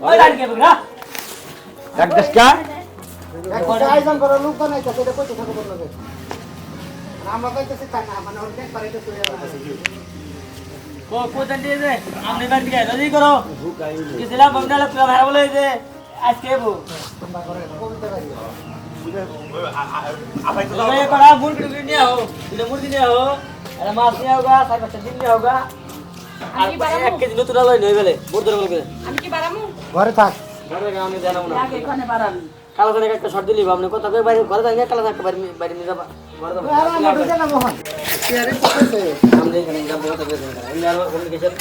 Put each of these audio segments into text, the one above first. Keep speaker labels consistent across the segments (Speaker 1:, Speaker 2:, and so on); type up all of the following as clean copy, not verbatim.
Speaker 1: ওই লাইন কে বগরা এক দশটা
Speaker 2: একটা আয়োজন করা লোক নাই তো এটা কইতে থাকো বললো আমরা কইতেছি তা না মানে ওর দেখ পারে তো চলে
Speaker 1: কো কোদান দিয়ে দে আমনে বাড়ি থেকে রেডি করো কিসলা বগনা পুরা ভাড়া বলে যে আজকে বো তোমরা করে কইতে পারি আপাই তো ये कड़ा मुर्गी नहीं हो इधर मुर्गी नहीं हो अरे मांस नहीं होगा साइड बच्चा दिन नहीं होगा আমি কি বারামু এক কেজি নতুন লই নই বলে বড় ধরে বলে
Speaker 2: আমি কি বারামু ঘরে থাক
Speaker 1: ঘরে গাও নি জানাম না
Speaker 2: আগে এখানে বারামু
Speaker 1: কালো করে একটা শর্ট দিলি আপনি কত কই বাইরে ঘরে যাই কালো একটা বাইরে বাইরে নিয়ে যাবা ঘরে যাবা
Speaker 2: আমরা ঢুকে না মোহন ইয়ারে পকেছে
Speaker 1: हम नहीं करेंगे हम बहुत अग्रेसिव करेंगे इन यार कम्युनिकेशन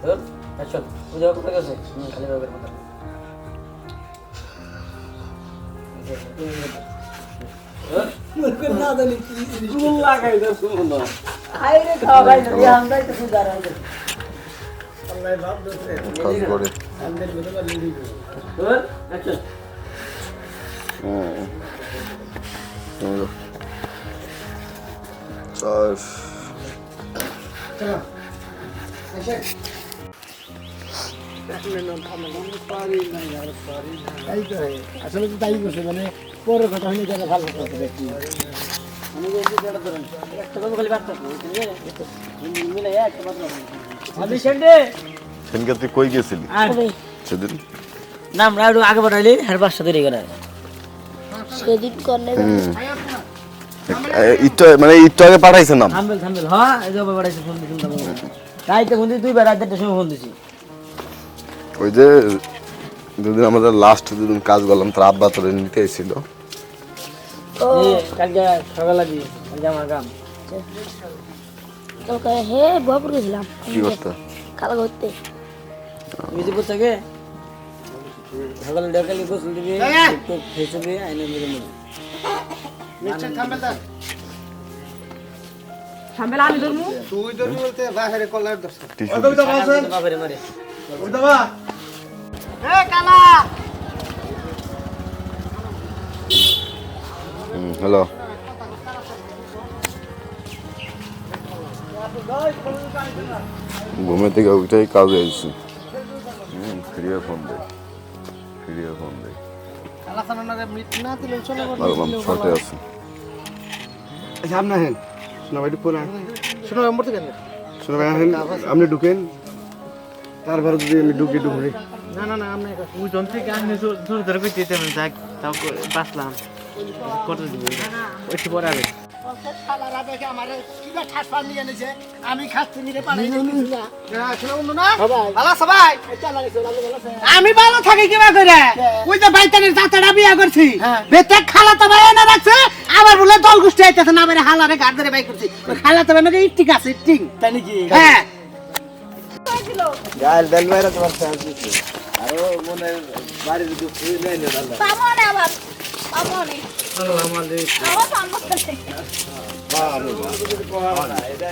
Speaker 1: सर अच्छा मुझे पता कैसे खाली वगैरह मत
Speaker 2: मुझको ना देनी
Speaker 1: स्कूल लगा इधर सुन दो
Speaker 2: हाय रे खा भाई ये हम भाई तो सुधार है अल्लाह बाप दूसरे
Speaker 3: কাজ করে
Speaker 2: अंदर में तो ले ली
Speaker 1: सर अच्छा
Speaker 3: আর
Speaker 2: चलो ऐसे তাই তো আসলে তো তাই করছে মানে পরে কথা হইলে যেন ভালো করতে দেখি
Speaker 1: আমি বলছি যেটা ধরেন একটা কথা খালি বার্তা মিলে একটা বার্তা আমি সেন্ডে
Speaker 3: সেদিনকে তুই কই গেছিলি
Speaker 1: আর
Speaker 3: সেদিন
Speaker 1: না আমরা একটু আগে বাড়াইলি আর 5টা দেরি করে
Speaker 4: সেদিন করলে
Speaker 3: ইটটা মানে ইটটা আগে পাঠাইছে নাম
Speaker 1: থাম্বেল থাম্বেল হ্যাঁ এই যে বাড়াইছে ফোন দিছি রাইতে ফোন দিছি দুইবার রাতের সময় ফোন দিছি
Speaker 3: ওই যে দুদিন আমাদের লাস্ট দুদিন কাজ করলাম তার আব্বা তোরে নিতে এসেছিল
Speaker 1: কালকে সকালে দিই কালকে আমার কাম
Speaker 4: তোকে হে বাবু গেছিলাম
Speaker 3: কি করতে
Speaker 4: কালা করতে
Speaker 1: মিজিপুর থেকে সকালে ডাকালে গোসল দিবি একটু ফেসে দিয়ে আইনে মেরে নেবে
Speaker 2: মিস্টার থাম্বেল দা
Speaker 4: থাম্বেল আমি ধরমু
Speaker 2: তুই ধরি বলতে বাহিরে কলার দছ
Speaker 3: টিস্যু
Speaker 1: বাবারে মারে
Speaker 2: এ কালা
Speaker 3: হ্যালো ঘুমে থেকে ওইটাই কাজে আইছি ফিরিয়ে ফোন দে
Speaker 2: কালা সামনে মিট না দিলে চলে
Speaker 3: বললাম শর্টে আছি
Speaker 5: সামনে হেন শোনা ভাই পুরা
Speaker 2: শুনো নম্বর থেকে
Speaker 5: শোনা ভাই হেন আপনি ঢুকেন তারপরে যদি আমি ঢুকি ঢুকি
Speaker 2: না না না আমরা
Speaker 6: ওই জন থেকে আমি জোর ধরে করে দিতে আমি যাক তাও বাঁচলাম কত দিব একটু পরে আবে
Speaker 2: শালারা দেখে আমারে কিবা ঠাসপা নিয়ে এনেছে আমি খাচ্ছি নিরে পানি না শুনো বন্ধু না ভালো সবাই আমি ভালো থাকি কিবা করে ওই যে বাইতানের জাতাটা বিয়া করছি বেতে খালা তো ভাই এনে রাখছে আবার বলে দল গুষ্টি আইতেছে না মানে হালারে গাড় ধরে বাই করছি ওই খালা তো মানে ঠিক আছে ঠিক
Speaker 1: তাই নাকি
Speaker 2: হ্যাঁ
Speaker 5: গাল দেল বাইরে তোমার সাথে
Speaker 1: আরো মনে বাড়ির দুধ নেই না দাদা
Speaker 4: পামনে আবার পামনে
Speaker 1: আমাদের
Speaker 4: আবার পামনে
Speaker 1: এটা